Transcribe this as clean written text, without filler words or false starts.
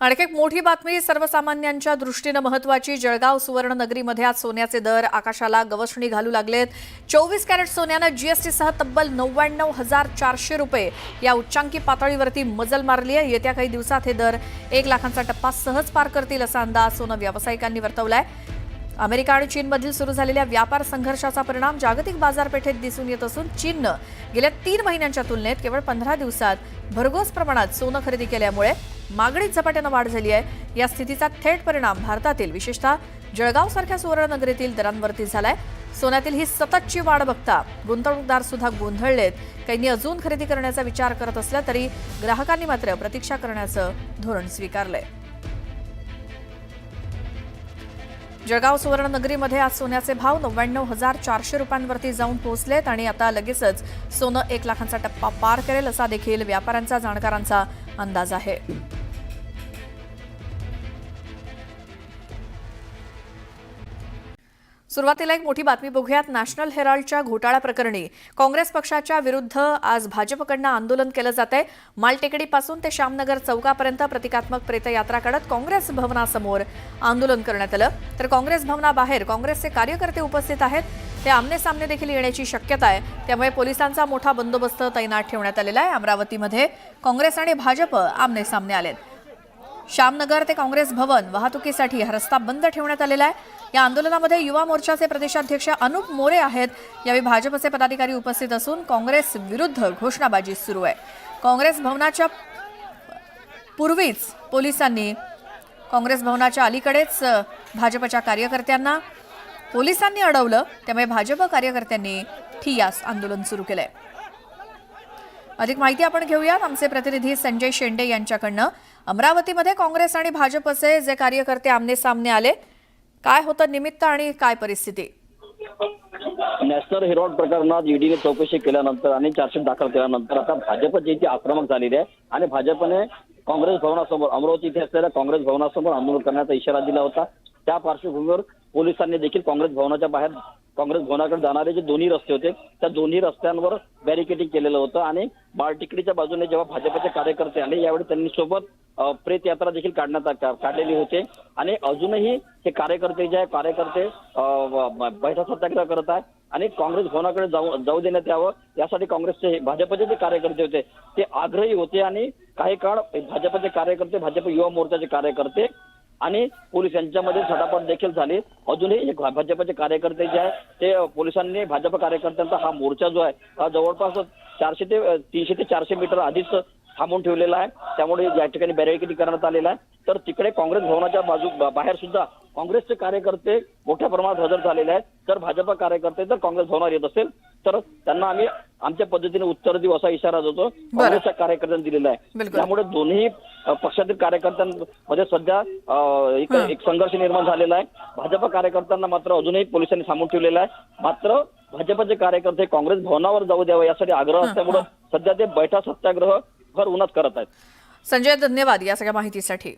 आणखी एक मोठी बातमी सर्वसामान्यांच्या दृष्टीने महत्त्वाची। जळगाव सुवर्णनगरीमध्ये आज सोन्याचे दर आकाशाला गवसणी घालू लागलेत। 24 कॅरेट सोन्याने जीएसटीसह तब्बल 99,400 रुपये या उच्चांकी पातळीवरती मजल मारली आहे। येत्या काही दिवसात हे दर 1 लाखांचा टप्पा सहज पार करतील असा अंदाज सोनं व्यावसायिकांनी वर्तवलाय। अमेरिका आणि चीनमधील सुरू झालेल्या व्यापार संघर्षाचा परिणाम जागतिक बाजारपेठेत दिसून येत असून चीनने गेल्या 3 महिन्यांच्या तुलनेत केवळ 15 दिवसात भरघोस प्रमाणात सोनं खरेदी केल्यामुळे मागणीत झपाट्याने वाढ झाली आहे। या स्थितीचा थेट परिणाम भारतातील विशेषतः जळगाव सारख्या सुवर्णनगरीतील दरांवरती झालाय। सोन्यातील ही सततची वाढ बघता गुंतवणूकदार सुद्धा गोंधळलेत। काहींनी अजून खरेदी करण्याचा विचार करत असला तरी ग्राहकांनी मात्र प्रतीक्षा करण्याचं धोरण स्वीकारलंय। जळगाव सुवर्णनगरीमध्ये आज सोन्याचे भाव 99,400 रुपयांवरती जाऊन पोहोचलेत आणि आता लगेचच सोनं 1 लाखांचा टप्पा पार करेल असा देखील व्यापाऱ्यांचा जाणकारांचा अंदाज आहे। सुरुवातीला एक मोठी बातमी बघूयात। नॅशनल हेराल्डच्या घोटाळा प्रकरणी काँग्रेस पक्षाच्या विरुद्ध आज भाजपकडून आंदोलन केलं जातंय। मालटेकडीपासून ते श्यामनगर चौकापर्यंत प्रतिकात्मक प्रेतयात्रा काढत काँग्रेस भवनासमोर आंदोलन करण्यात आलं। तर काँग्रेस भवनाबाहेर काँग्रेसचे कार्यकर्ते उपस्थित आहेत। ते आमने-सामने देखील येण्याची शक्यता आहे। त्यामुळे पोलिसांचा मोठा बंदोबस्त तैनात ठेवण्यात आलेला आहे। अमरावतीमध्ये काँग्रेस आणि भाजप आमने-सामने आलेत। श्यामनगर ते काँग्रेस भवन वाहतुकीसाठी हा रस्ता बंद ठेवण्यात आलेला आहे। या आंदोलनामध्ये युवा मोर्चाचे प्रदेशाध्यक्ष अनुप मोरे आहेत। यावेळी भाजपचे पदाधिकारी उपस्थित असून काँग्रेस विरुद्ध घोषणाबाजी सुरू आहे। काँग्रेस भवनाच्या पूर्वीच पोलिसांनी काँग्रेस भवनाच्या अलीकडेच भाजपच्या कार्यकर्त्यांना पोलिसांनी अडवलं। त्यामुळे भाजप कार्यकर्त्यांनी ठिय्यास आंदोलन सुरू केलंय। अधिक माहिती आपण घेऊयात आमचे प्रतिनिधी संजय शेंडे यांच्याकडनं। अमरावतीमध्ये काँग्रेस आणि भाजपचे जे कार्यकर्ते आमने-सामने आले, काय होतं निमित्त आणि काय परिस्थिती? नॅशनल हेराल्ड प्रकरणात ईडीने चौकशी केल्यानंतर आणि चार्जशीट दाखल केल्यानंतर आता भाजपची ती आक्रमक झालेली आहे आणि भाजपने काँग्रेस भवनासमोर अमरावती इथे असलेल्या काँग्रेस भवनासमोर आंदोलन करण्याचा इशारा दिला होता। त्या पार्श्वभूमीवर पोलिसांनी देखील काँग्रेस भवनाच्या बाहेर काँग्रेस भवनाकडे जाणारे जे दोन्ही रस्ते होते त्या दोन्ही रस्त्यांवर बॅरिकेडिंग केलेलं होतं आणि बाळटिकडीच्या बाजूने जेव्हा भाजपचे कार्यकर्ते आले यावेळी त्यांनी सोबत प्रेत यात्रा देखील काढलेली होते आणि अजूनही हे कार्यकर्ते बैठक सत्याग्रह करत आहेत आणि काँग्रेस भवनाकडे जाऊ देण्यात यावं यासाठी काँग्रेसचे भाजपचे जे कार्यकर्ते होते ते आग्रही होते आणि काही काळ भाजपचे कार्यकर्ते भाजप युवा मोर्चाचे कार्यकर्ते आणि पोलीस यांच्यामध्ये झटापट देखील झाली। अजूनही भाजपचे कार्यकर्ते जे आहेत ते पोलिसांनी भाजप कार्यकर्त्यांचा हा मोर्चा जो आहे हा जवळपास 300 ते 400 मीटर आधीच थांबवून ठेवलेला आहे। त्यामुळे या ठिकाणी बॅरिकेडिंग करण्यात आलेला आहे। तर तिकडे काँग्रेस भवनाच्या बाहेर सुद्धा काँग्रेसचे कार्यकर्ते मोठ्या प्रमाणात हजर झालेले आहेत। तर भाजप कार्यकर्ते जर काँग्रेस भवनावर येत असेल तर त्यांना आम्ही आमच्या पद्धतीने उत्तर देऊ असा इशारा देतो काँग्रेसच्या कार्यकर्त्यांनी दिलेला आहे। त्यामुळे दोन्ही पक्षातील कार्यकर्त्यांमध्ये सध्या एक संघर्ष निर्माण झालेला आहे। भाजप कार्यकर्त्यांना मात्र अजूनही पोलिसांनी थांबवून ठेवलेला आहे। मात्र भाजपचे कार्यकर्ते काँग्रेस भवनावर जाऊ द्यावं यासाठी आग्रह असल्यामुळे सध्या ते बैठा सत्याग्रह भर उन्हात करत आहेत। संजय, धन्यवाद या सगळ्या माहितीसाठी।